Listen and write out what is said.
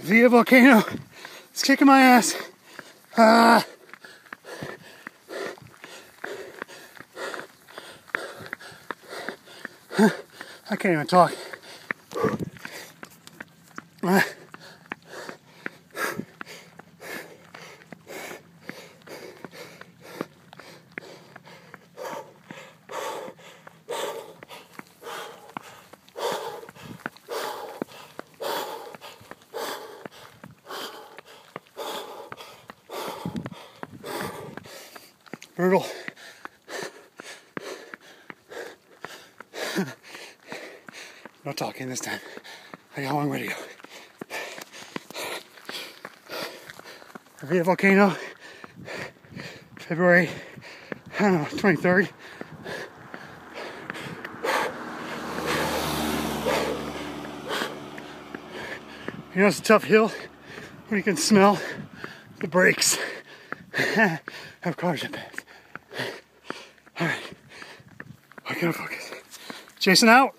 via Volcano. It's kicking my ass. I can't even talk. Brutal. No talking this time. I got a long way to go. Via Volcano, February, 23rd. You know, it's a tough hill when you can smell the brakes of cars up ahead. All right, I gotta focus. Jason out.